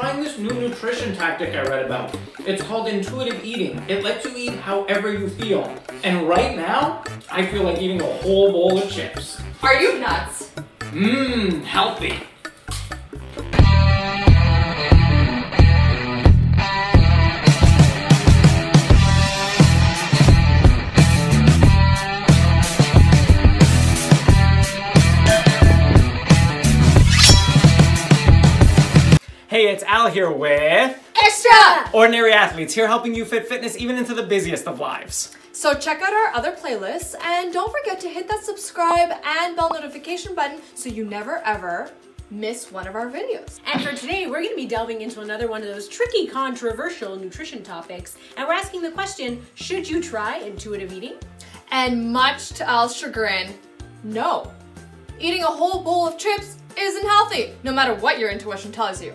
trying this new nutrition tactic I read about. It's called intuitive eating. It lets you eat however you feel. And right now, I feel like eating a whole bowl of chips. Are you nuts? Mmm, healthy. Hey, it's Al here with xtraOrdinary Athletes, here helping you fit fitness even into the busiest of lives. So check out our other playlists and don't forget to hit that subscribe and bell notification button so you never ever miss one of our videos. And for today, we're going to be delving into another one of those tricky, controversial nutrition topics. And we're asking the question, should you try intuitive eating? And much to Al's chagrin, no. Eating a whole bowl of chips isn't healthy, no matter what your intuition tells you.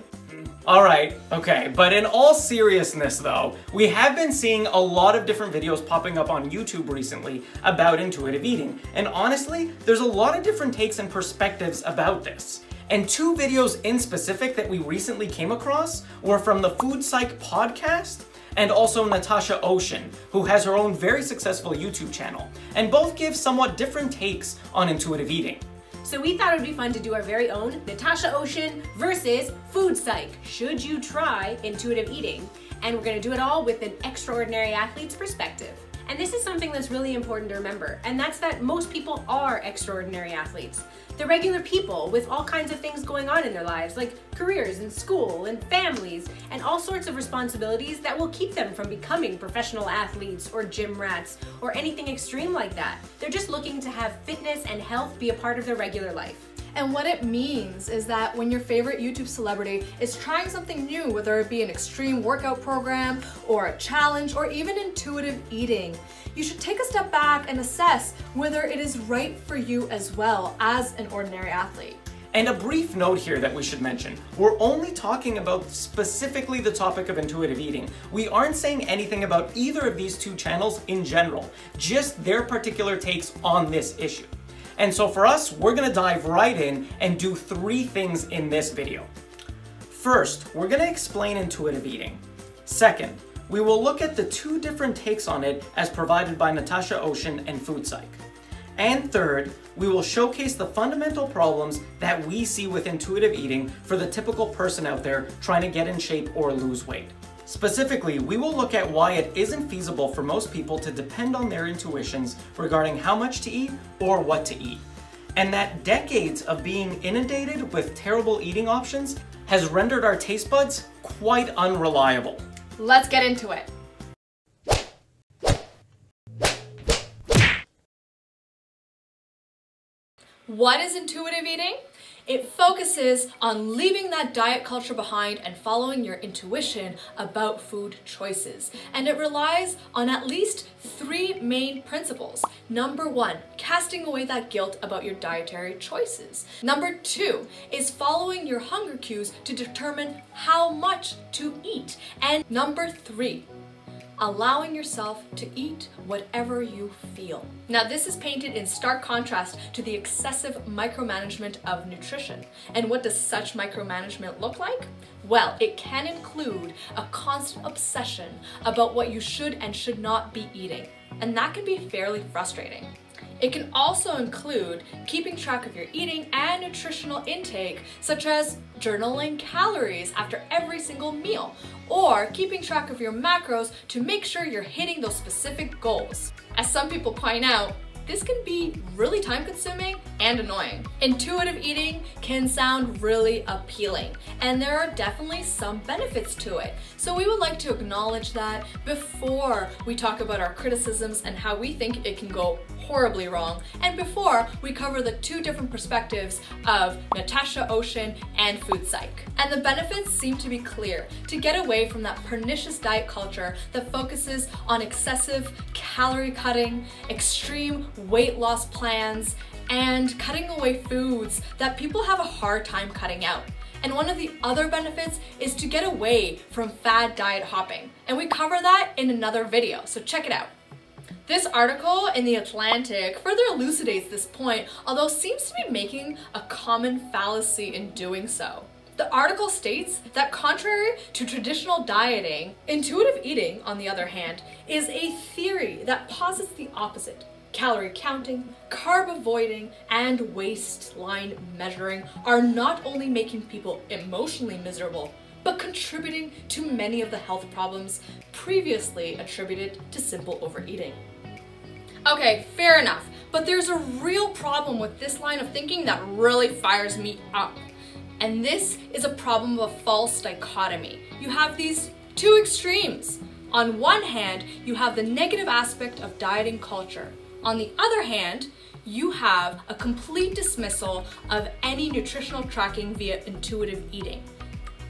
Alright, okay, but in all seriousness though, we have been seeing a lot of different videos popping up on YouTube recently about intuitive eating, and honestly, there's a lot of different takes and perspectives about this. And two videos in specific that we recently came across were from the Psych podcast and also Natacha Océane, who has her own very successful YouTube channel, and both give somewhat different takes on intuitive eating. So we thought it would be fun to do our very own Natacha Océane versus Psych. Should you try intuitive eating? And we're going to do it all with an xtraOrdinary athlete's perspective. And this is something that's really important to remember, and that's that most people are xtraordinary athletes. They're regular people with all kinds of things going on in their lives, like careers and school and families, and all sorts of responsibilities that will keep them from becoming professional athletes or gym rats or anything extreme like that. They're just looking to have fitness and health be a part of their regular life. And what it means is that when your favorite YouTube celebrity is trying something new, whether it be an extreme workout program or a challenge or even intuitive eating, you should take a step back and assess whether it is right for you as well as an ordinary athlete. And a brief note here that we should mention, we're only talking about specifically the topic of intuitive eating. We aren't saying anything about either of these two channels in general, just their particular takes on this issue. And so for us, we're gonna dive right in and do three things in this video. First, we're gonna explain intuitive eating. Second, we will look at the two different takes on it as provided by Natacha Océane and Psych. And third, we will showcase the fundamental problems that we see with intuitive eating for the typical person out there trying to get in shape or lose weight. Specifically, we will look at why it isn't feasible for most people to depend on their intuitions regarding how much to eat or what to eat. And that decades of being inundated with terrible eating options has rendered our taste buds quite unreliable. Let's get into it. What is intuitive eating? It focuses on leaving that diet culture behind and following your intuition about food choices. And it relies on at least three main principles. Number one, casting away that guilt about your dietary choices. Number two is following your hunger cues to determine how much to eat. And number three, allowing yourself to eat whatever you feel. Now this is painted in stark contrast to the excessive micromanagement of nutrition. And what does such micromanagement look like? Well, it can include a constant obsession about what you should and should not be eating. And that can be fairly frustrating. It can also include keeping track of your eating and nutritional intake, such as journaling calories after every single meal, or keeping track of your macros to make sure you're hitting those specific goals. As some people point out, this can be really time-consuming and annoying. Intuitive eating can sound really appealing, and there are definitely some benefits to it. So we would like to acknowledge that before we talk about our criticisms and how we think it can go horribly wrong, and before we cover the two different perspectives of Natacha Océane and Psych. And the benefits seem to be clear: to get away from that pernicious diet culture that focuses on excessive calorie cutting, extreme weight loss plans, and cutting away foods that people have a hard time cutting out. And one of the other benefits is to get away from fad diet hopping. And we cover that in another video, so check it out. This article in The Atlantic further elucidates this point, although seems to be making a common fallacy in doing so. The article states that contrary to traditional dieting, intuitive eating, on the other hand, is a theory that posits the opposite. Calorie counting, carb avoiding, and waistline measuring are not only making people emotionally miserable, but contributing to many of the health problems previously attributed to simple overeating. Okay, fair enough, but there's a real problem with this line of thinking that really fires me up. And this is a problem of a false dichotomy. You have these two extremes. On one hand, you have the negative aspect of dieting culture. On the other hand, you have a complete dismissal of any nutritional tracking via intuitive eating.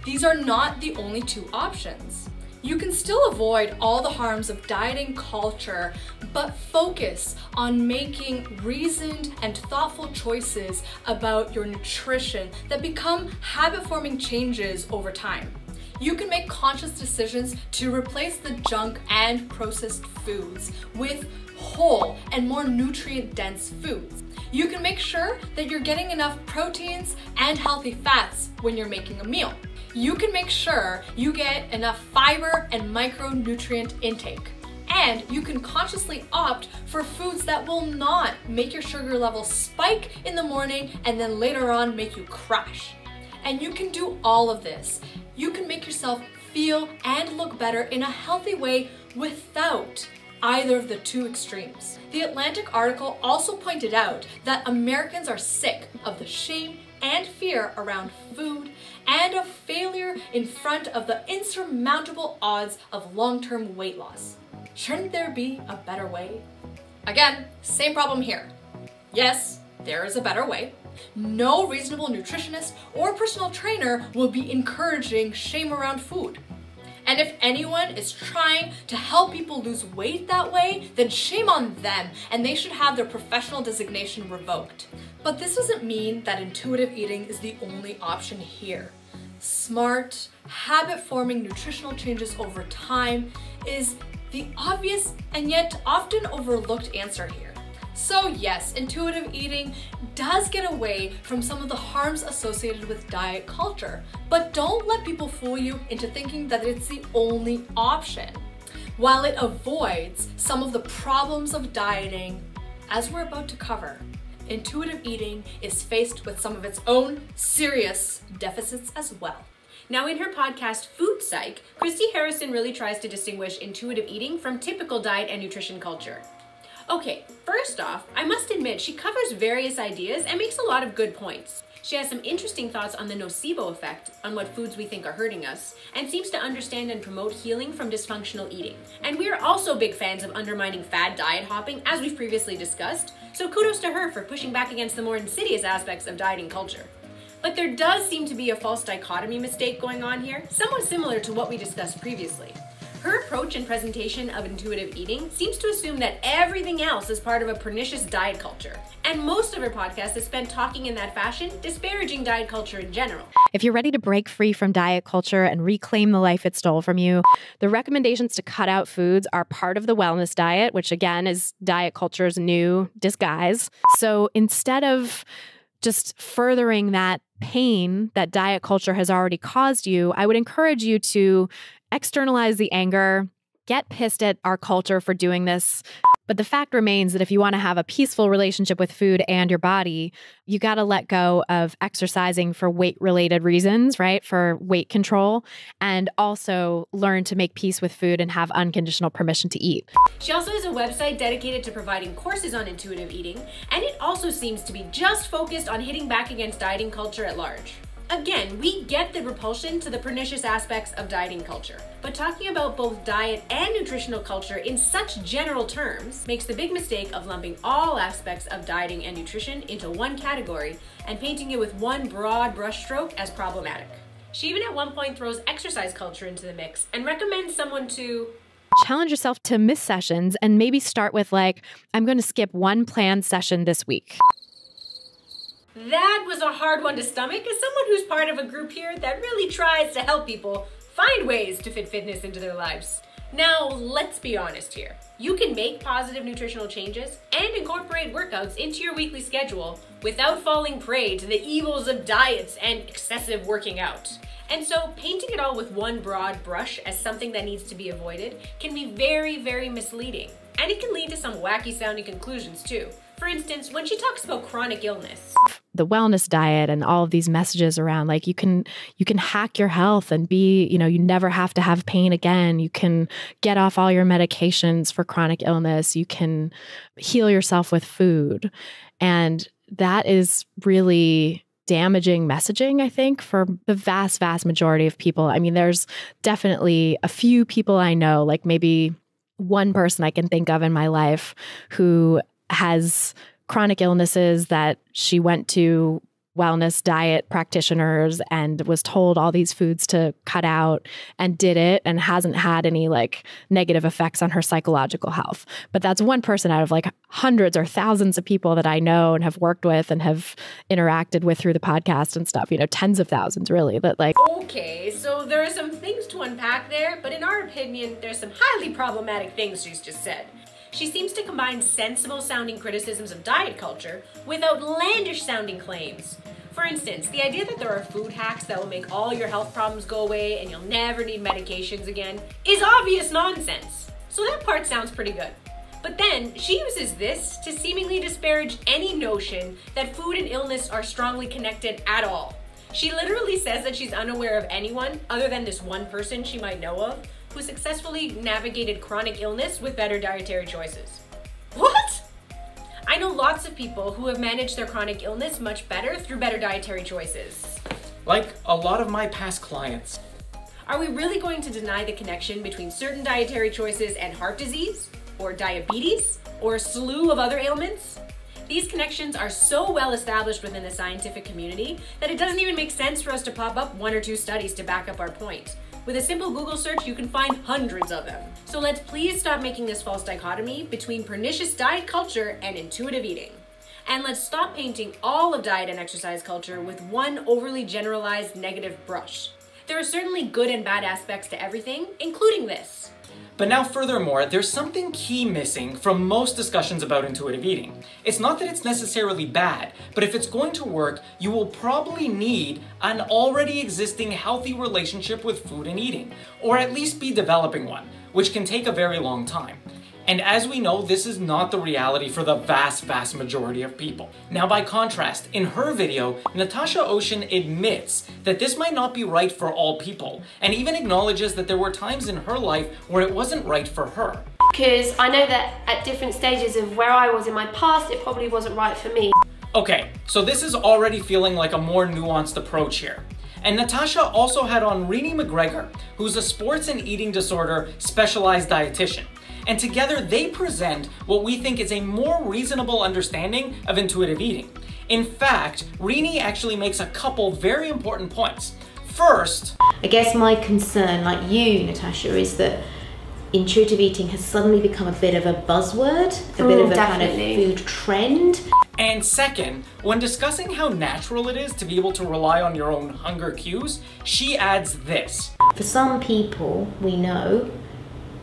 These are not the only two options. You can still avoid all the harms of dieting culture, but focus on making reasoned and thoughtful choices about your nutrition that become habit-forming changes over time. You can make conscious decisions to replace the junk and processed foods with whole and more nutrient-dense foods. You can make sure that you're getting enough proteins and healthy fats when you're making a meal. You can make sure you get enough fiber and micronutrient intake. And you can consciously opt for foods that will not make your sugar levels spike in the morning and then later on make you crash. And you can do all of this. You can make yourself feel and look better in a healthy way without either of the two extremes. The Atlantic article also pointed out that Americans are sick of the shame and fear around food and of failure in front of the insurmountable odds of long-term weight loss. Shouldn't there be a better way? Again, same problem here. Yes, there is a better way. No reasonable nutritionist or personal trainer will be encouraging shame around food. And if anyone is trying to help people lose weight that way, then shame on them, and they should have their professional designation revoked. But this doesn't mean that intuitive eating is the only option here. Smart, habit-forming nutritional changes over time is the obvious and yet often overlooked answer here. So yes, intuitive eating does get away from some of the harms associated with diet culture, but don't let people fool you into thinking that it's the only option. While it avoids some of the problems of dieting, as we're about to cover, intuitive eating is faced with some of its own serious deficits as well. Now in her podcast, Food Psych, Christy Harrison really tries to distinguish intuitive eating from typical diet and nutrition culture. Okay, first off, I must admit she covers various ideas and makes a lot of good points. She has some interesting thoughts on the nocebo effect on what foods we think are hurting us, and seems to understand and promote healing from dysfunctional eating. And we are also big fans of undermining fad diet hopping, as we've previously discussed, so kudos to her for pushing back against the more insidious aspects of dieting culture. But there does seem to be a false dichotomy mistake going on here, somewhat similar to what we discussed previously. Her approach and presentation of intuitive eating seems to assume that everything else is part of a pernicious diet culture. And most of her podcast is spent talking in that fashion, disparaging diet culture in general. If you're ready to break free from diet culture and reclaim the life it stole from you, the recommendations to cut out foods are part of the wellness diet, which again is diet culture's new disguise. So instead of just furthering that pain that diet culture has already caused you, I would encourage you to externalize the anger, get pissed at our culture for doing this. But the fact remains that if you want to have a peaceful relationship with food and your body, you got to let go of exercising for weight-related reasons, right? For weight control, and also learn to make peace with food and have unconditional permission to eat. She also has a website dedicated to providing courses on intuitive eating, and it also seems to be just focused on hitting back against dieting culture at large. Again, we get the repulsion to the pernicious aspects of dieting culture, but talking about both diet and nutritional culture in such general terms makes the big mistake of lumping all aspects of dieting and nutrition into one category and painting it with one broad brushstroke as problematic. She even at one point throws exercise culture into the mix and recommends someone to challenge yourself to miss sessions and maybe start with like, I'm going to skip one planned session this week. That was a hard one to stomach as someone who's part of a group here that really tries to help people find ways to fit fitness into their lives. Now, let's be honest here. You can make positive nutritional changes and incorporate workouts into your weekly schedule without falling prey to the evils of diets and excessive working out. And so painting it all with one broad brush as something that needs to be avoided can be very, very misleading. And it can lead to some wacky sounding conclusions too. For instance, when she talks about chronic illness. The wellness diet and all of these messages around like you can hack your health and be, you never have to have pain again. You can get off all your medications for chronic illness. You can heal yourself with food. And that is really damaging messaging, I think, for the vast, vast majority of people. I mean, there's definitely a few people I know, like maybe one person I can think of in my life who has chronic illnesses that she went to wellness diet practitioners and was told all these foods to cut out and did it and hasn't had any like negative effects on her psychological health. But that's one person out of like hundreds or thousands of people that I know and have worked with and have interacted with through the podcast and stuff, tens of thousands really, that like. Okay, so there are some things to unpack there, but in our opinion, there's some highly problematic things she's just said. She seems to combine sensible sounding criticisms of diet culture with outlandish sounding claims. For instance, the idea that there are food hacks that will make all your health problems go away and you'll never need medications again is obvious nonsense. So that part sounds pretty good. But then she uses this to seemingly disparage any notion that food and illness are strongly connected at all. She literally says that she's unaware of anyone other than this one person she might know of who successfully navigated chronic illness with better dietary choices. What? I know lots of people who have managed their chronic illness much better through better dietary choices. Like a lot of my past clients. Are we really going to deny the connection between certain dietary choices and heart disease, or diabetes, or a slew of other ailments? These connections are so well established within the scientific community that it doesn't even make sense for us to pop up one or two studies to back up our point. With a simple Google search, you can find hundreds of them. So let's please stop making this false dichotomy between pernicious diet culture and intuitive eating. And let's stop painting all of diet and exercise culture with one overly generalized negative brush. There are certainly good and bad aspects to everything, including this. But now furthermore, there's something key missing from most discussions about intuitive eating. It's not that it's necessarily bad, but if it's going to work, you will probably need an already existing healthy relationship with food and eating, or at least be developing one, which can take a very long time. And as we know, this is not the reality for the vast, vast majority of people. Now, by contrast, in her video, Natacha Océane admits that this might not be right for all people, and even acknowledges that there were times in her life where it wasn't right for her. Because I know that at different stages of where I was in my past, it probably wasn't right for me. Okay, so this is already feeling like a more nuanced approach here. And Natacha also had on Renee McGregor, who's a sports and eating disorder specialized dietitian. And together they present what we think is a more reasonable understanding of intuitive eating. In fact, Renee actually makes a couple very important points. First, I guess my concern, like you, Natasha, is that intuitive eating has suddenly become a bit of a buzzword, a bit of a kind of food trend. And second, when discussing how natural it is to be able to rely on your own hunger cues, she adds this. For some people, we know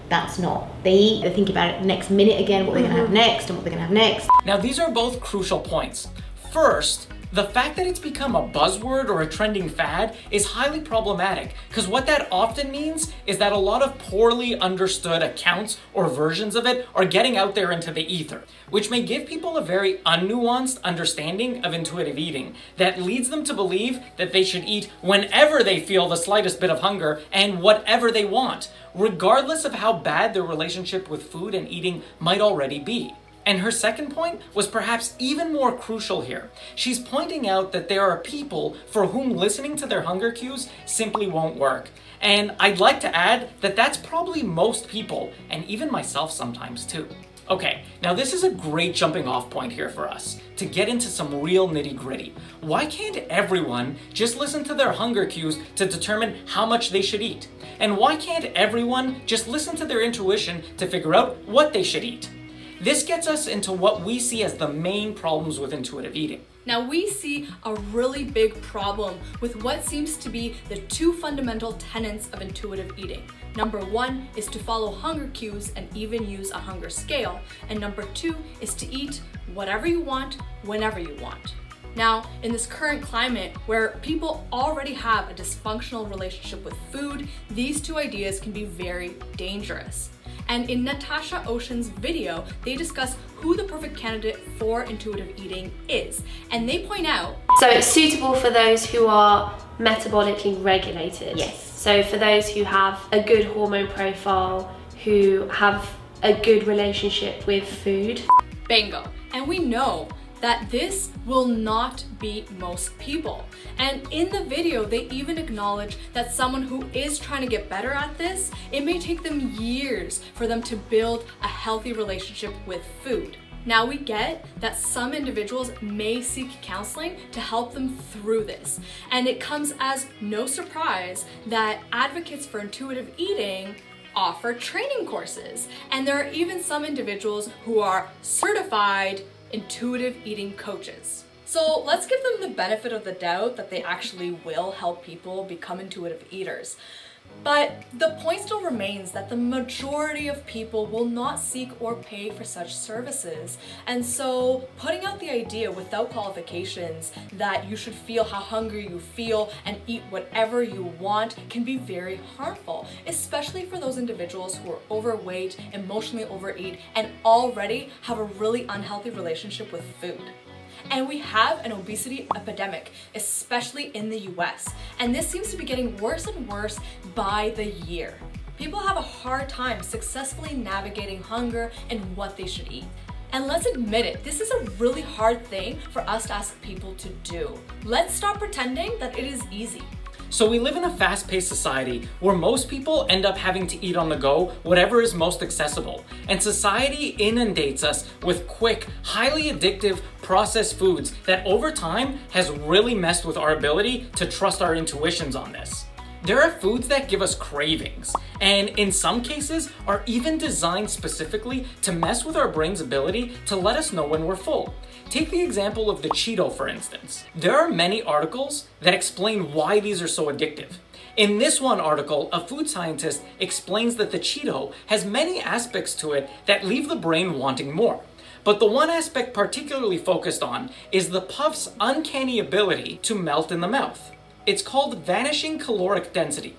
that's not. They eat, they think about it next minute again, what they're gonna have next and what they're gonna have next. Now these are both crucial points. First, the fact that it's become a buzzword or a trending fad is highly problematic, because what that often means is that a lot of poorly understood accounts or versions of it are getting out there into the ether, which may give people a very unnuanced understanding of intuitive eating that leads them to believe that they should eat whenever they feel the slightest bit of hunger and whatever they want, regardless of how bad their relationship with food and eating might already be. And her second point was perhaps even more crucial here. She's pointing out that there are people for whom listening to their hunger cues simply won't work. And I'd like to add that that's probably most people, and even myself sometimes too. Okay, now this is a great jumping off point here for us, to get into some real nitty-gritty. Why can't everyone just listen to their hunger cues to determine how much they should eat? And why can't everyone just listen to their intuition to figure out what they should eat? This gets us into what we see as the main problems with intuitive eating. Now we see a really big problem with what seems to be the two fundamental tenets of intuitive eating. Number one is to follow hunger cues and even use a hunger scale. And number two is to eat whatever you want, whenever you want. Now, in this current climate where people already have a dysfunctional relationship with food, these two ideas can be very dangerous. And in Natacha Océane's video, they discuss who the perfect candidate for intuitive eating is. And they point out, so it's suitable for those who are metabolically regulated. Yes. So for those who have a good hormone profile, who have a good relationship with food. bingo. And we know that this will not be most people. And in the video, they even acknowledge that someone who is trying to get better at this, it may take them years for them to build a healthy relationship with food. Now we get that some individuals may seek counseling to help them through this. And it comes as no surprise that advocates for intuitive eating offer training courses. And there are even some individuals who are certified intuitive eating coaches. So let's give them the benefit of the doubt that they actually will help people become intuitive eaters. But the point still remains that the majority of people will not seek or pay for such services. And so putting out the idea without qualifications that you should feel how hungry you feel and eat whatever you want can be very harmful, especially for those individuals who are overweight, emotionally overeat, and already have a really unhealthy relationship with food. And we have an obesity epidemic, especially in the US. And this seems to be getting worse and worse by the year. People have a hard time successfully navigating hunger and what they should eat. And let's admit it, this is a really hard thing for us to ask people to do. Let's stop pretending that it is easy. So we live in a fast-paced society where most people end up having to eat on the go whatever is most accessible. And society inundates us with quick, highly addictive, processed foods that over time has really messed with our ability to trust our intuitions on this. There are foods that give us cravings, and in some cases are even designed specifically to mess with our brain's ability to let us know when we're full. Take the example of the Cheeto, for instance. There are many articles that explain why these are so addictive. In this one article, a food scientist explains that the Cheeto has many aspects to it that leave the brain wanting more. But the one aspect particularly focused on is the puff's uncanny ability to melt in the mouth. It's called vanishing caloric density.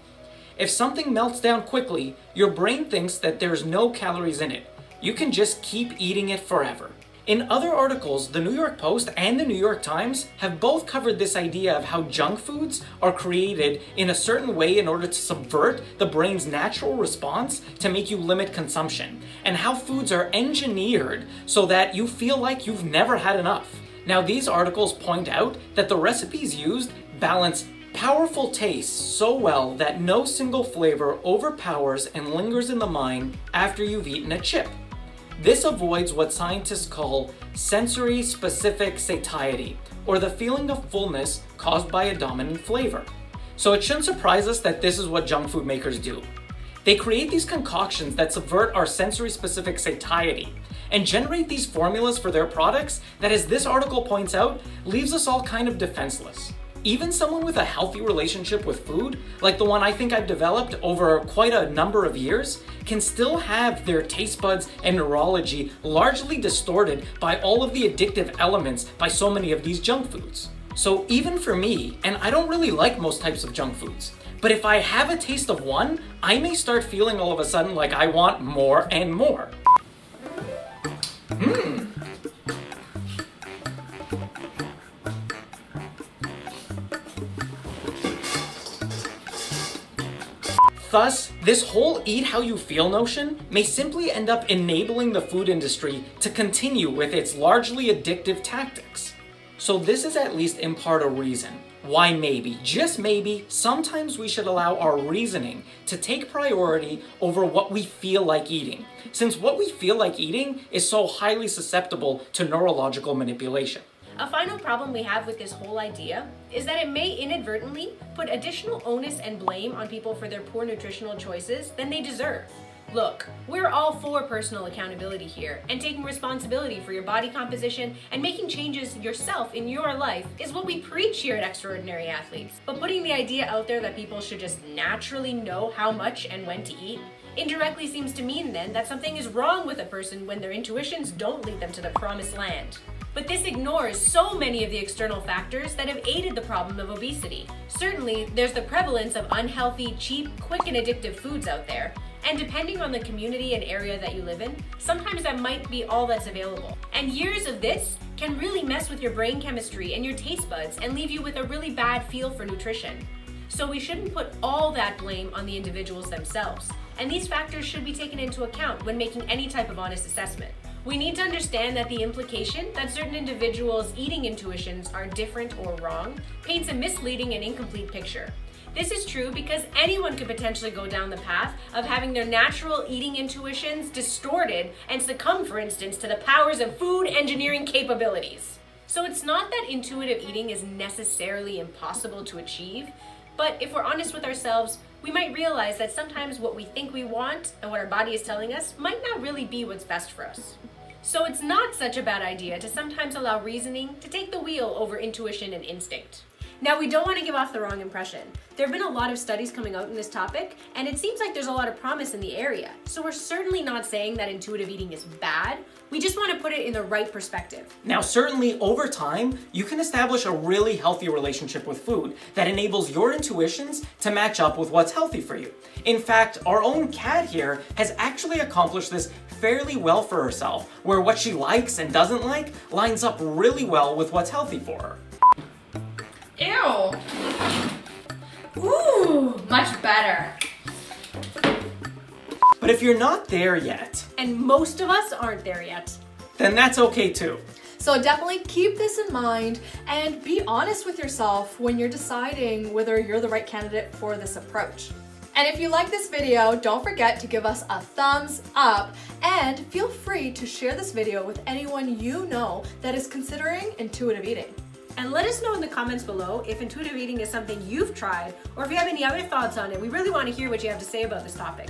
If something melts down quickly, your brain thinks that there's no calories in it. You can just keep eating it forever. In other articles, the New York Post and the New York Times have both covered this idea of how junk foods are created in a certain way in order to subvert the brain's natural response to make you limit consumption, and how foods are engineered so that you feel like you've never had enough. Now, these articles point out that the recipes used balance powerful tastes so well that no single flavor overpowers and lingers in the mind after you've eaten a chip. This avoids what scientists call sensory-specific satiety, or the feeling of fullness caused by a dominant flavor. So it shouldn't surprise us that this is what junk food makers do. They create these concoctions that subvert our sensory-specific satiety and generate these formulas for their products that, as this article points out, leaves us all kind of defenseless. Even someone with a healthy relationship with food, like the one I think I've developed over quite a number of years, can still have their taste buds and neurology largely distorted by all of the addictive elements by so many of these junk foods. So even for me, and I don't really like most types of junk foods, but if I have a taste of one, I may start feeling all of a sudden like I want more and more. Thus, this whole eat how you feel notion may simply end up enabling the food industry to continue with its largely addictive tactics. So this is at least in part a reason why maybe, just maybe, sometimes we should allow our reasoning to take priority over what we feel like eating, since what we feel like eating is so highly susceptible to neurological manipulation. A final problem we have with this whole idea is that it may inadvertently put additional onus and blame on people for their poor nutritional choices than they deserve. Look, we're all for personal accountability here, and taking responsibility for your body composition and making changes yourself in your life is what we preach here at xtraOrdinary Athletes. But putting the idea out there that people should just naturally know how much and when to eat indirectly seems to mean then that something is wrong with a person when their intuitions don't lead them to the promised land. But this ignores so many of the external factors that have aided the problem of obesity. Certainly, there's the prevalence of unhealthy, cheap, quick and addictive foods out there, and depending on the community and area that you live in, sometimes that might be all that's available. And years of this can really mess with your brain chemistry and your taste buds and leave you with a really bad feel for nutrition. So we shouldn't put all that blame on the individuals themselves, and these factors should be taken into account when making any type of honest assessment. We need to understand that the implication that certain individuals' eating intuitions are different or wrong paints a misleading and incomplete picture. This is true because anyone could potentially go down the path of having their natural eating intuitions distorted and succumb, for instance, to the powers of food engineering capabilities. So it's not that intuitive eating is necessarily impossible to achieve, but if we're honest with ourselves, we might realize that sometimes what we think we want and what our body is telling us might not really be what's best for us. So it's not such a bad idea to sometimes allow reasoning to take the wheel over intuition and instinct. Now, we don't want to give off the wrong impression. There have been a lot of studies coming out in this topic, and it seems like there's a lot of promise in the area. So we're certainly not saying that intuitive eating is bad. We just want to put it in the right perspective. Now, certainly over time, you can establish a really healthy relationship with food that enables your intuitions to match up with what's healthy for you. In fact, our own cat here has actually accomplished this fairly well for herself, where what she likes and doesn't like lines up really well with what's healthy for her. Ew. Ooh, much better. But if you're not there yet, And most of us aren't there yet, then that's okay too. So definitely keep this in mind and be honest with yourself when you're deciding whether you're the right candidate for this approach. And if you like this video, don't forget to give us a thumbs up and feel free to share this video with anyone you know that is considering intuitive eating. and let us know in the comments below if intuitive eating is something you've tried, or if you have any other thoughts on it. We really want to hear what you have to say about this topic.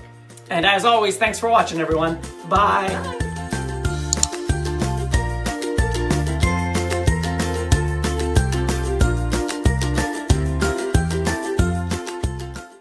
And as always, thanks for watching, everyone. Bye. Bye.